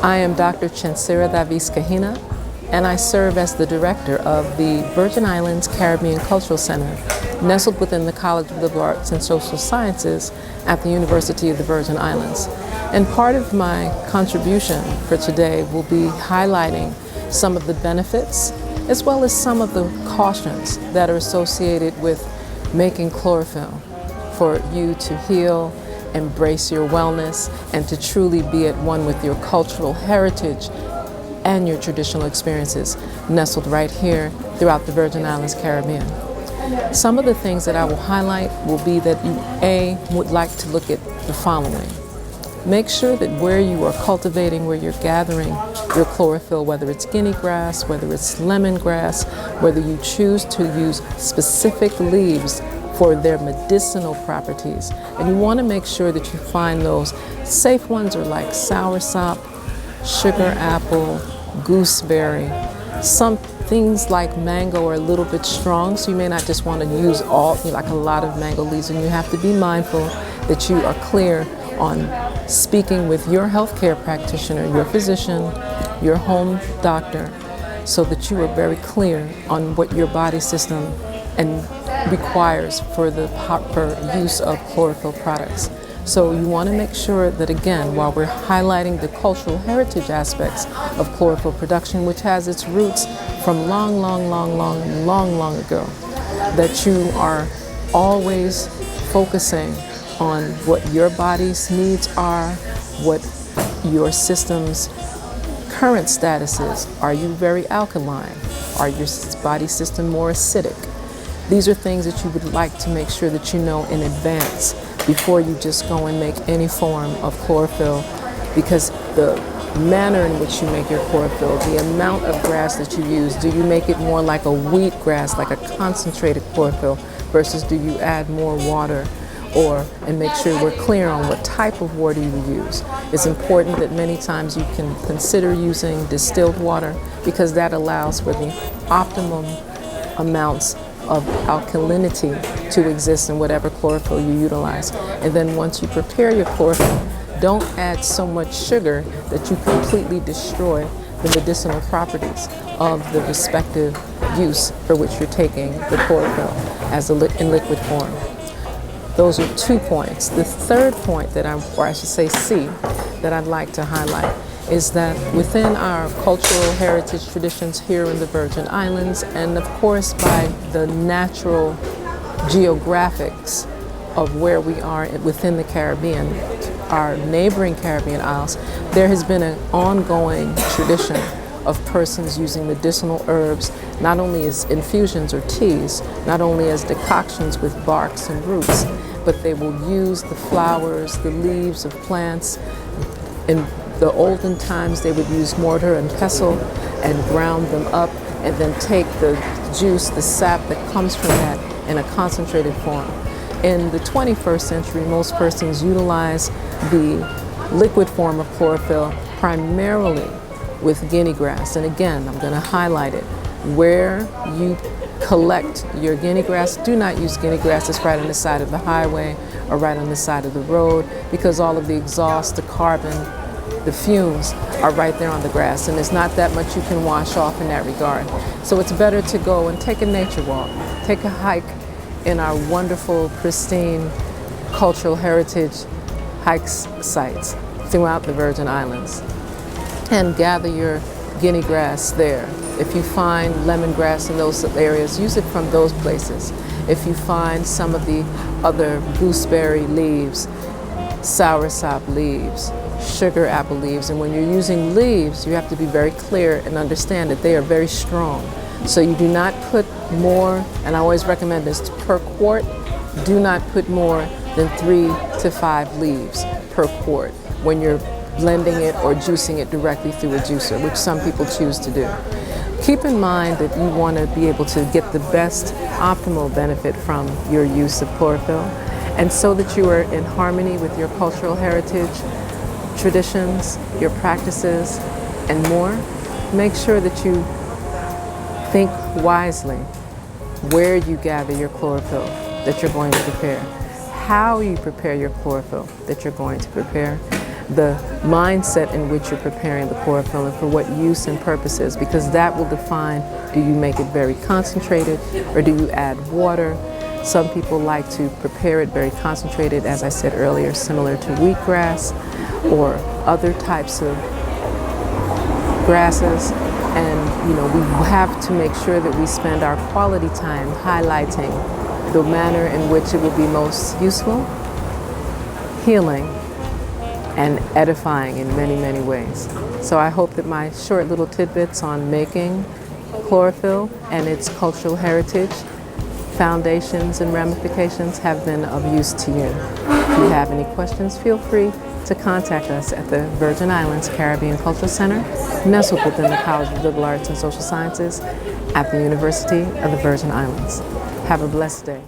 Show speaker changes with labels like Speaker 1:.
Speaker 1: I am Dr. Chenzira Davis Kahina, and I serve as the director of the Virgin Islands Caribbean Cultural Center, nestled within the College of Liberal Arts and Social Sciences at the University of the Virgin Islands. And part of my contribution for today will be highlighting some of the benefits as well as some of the cautions that are associated with making chlorophyll for you to heal, embrace your wellness, and to truly be at one with your cultural heritage and your traditional experiences nestled right here throughout the Virgin Islands Caribbean. Some of the things that I will highlight will be that you, would like to look at the following. Make sure that where you are cultivating, where you're gathering your chlorophyll, whether it's guinea grass, whether it's lemongrass, whether you choose to use specific leaves for their medicinal properties. And you want to make sure that you find those safe ones are like soursop, sugar apple, gooseberry. Some things like mango are a little bit strong, so you may not just want to use like a lot of mango leaves, and you have to be mindful that you are clear on speaking with your healthcare practitioner, your physician, your home doctor, so that you are very clear on what your body system and requires for the proper use of chlorophyll products. So you want to make sure that, again, while we're highlighting the cultural heritage aspects of chlorophyll production, which has its roots from long ago, that you are always focusing on what your body's needs are, what your system's current status is. Are you very alkaline? Are your body system more acidic? These are things that you would like to make sure that you know in advance before you just go and make any form of chlorophyll, because the manner in which you make your chlorophyll, the amount of grass that you use, do you make it more like a wheat grass, like a concentrated chlorophyll, versus do you add more water? And make sure we're clear on what type of water you use. It's important that many times you can consider using distilled water, because that allows for the optimum amounts of alkalinity to exist in whatever chlorophyll you utilize. And then once you prepare your chlorophyll, don't add so much sugar that you completely destroy the medicinal properties of the respective use for which you're taking the chlorophyll as in liquid form. Those are 2 points. The third point that or I should say C, that I'd like to highlight is that within our cultural heritage traditions here in the Virgin Islands, and of course by the natural geographics of where we are within the Caribbean, our neighboring Caribbean isles, there has been an ongoing tradition of persons using medicinal herbs, not only as infusions or teas, not only as decoctions with barks and roots, but they will use the flowers, the leaves of plants. In the olden times, they would use mortar and pestle and ground them up, and then take the juice, the sap that comes from that in a concentrated form. In the 21st century, most persons utilize the liquid form of chlorophyll primarily with guinea grass. And again, I'm going to highlight it. Where you collect your guinea grass, do not use guinea grass that's right on the side of the highway or right on the side of the road, because all of the exhaust, the carbon, the fumes are right there on the grass, and there's not that much you can wash off in that regard. So it's better to go and take a nature walk, take a hike in our wonderful, pristine cultural heritage hike sites throughout the Virgin Islands, and gather your guinea grass there. If you find lemongrass in those areas, use it from those places. If you find some of the other gooseberry leaves, soursop leaves, sugar apple leaves, and when you're using leaves, you have to be very clear and understand that they are very strong. So you do not put more, and I always recommend this, per quart, do not put more than 3 to 5 leaves per quart when you're blending it or juicing it directly through a juicer, which some people choose to do. Keep in mind that you want to be able to get the best optimal benefit from your use of chlorophyll, and so that you are in harmony with your cultural heritage, traditions, your practices, and more, make sure that you think wisely where you gather your chlorophyll that you're going to prepare, how you prepare your chlorophyll that you're going to prepare, the mindset in which you're preparing the chlorophyll and for what use and purposes, because that will define, do you make it very concentrated or do you add water? Some people like to prepare it very concentrated, as I said earlier, similar to wheatgrass or other types of grasses. And we have to make sure that we spend our quality time highlighting the manner in which it will be most useful, healing, and edifying in many, many ways. So I hope that my short little tidbits on making chlorophyll and its cultural heritage, foundations and ramifications have been of use to you. If you have any questions, feel free to contact us at the Virgin Islands Caribbean Cultural Center, nestled within the College of Liberal Arts and Social Sciences at the University of the Virgin Islands. Have a blessed day.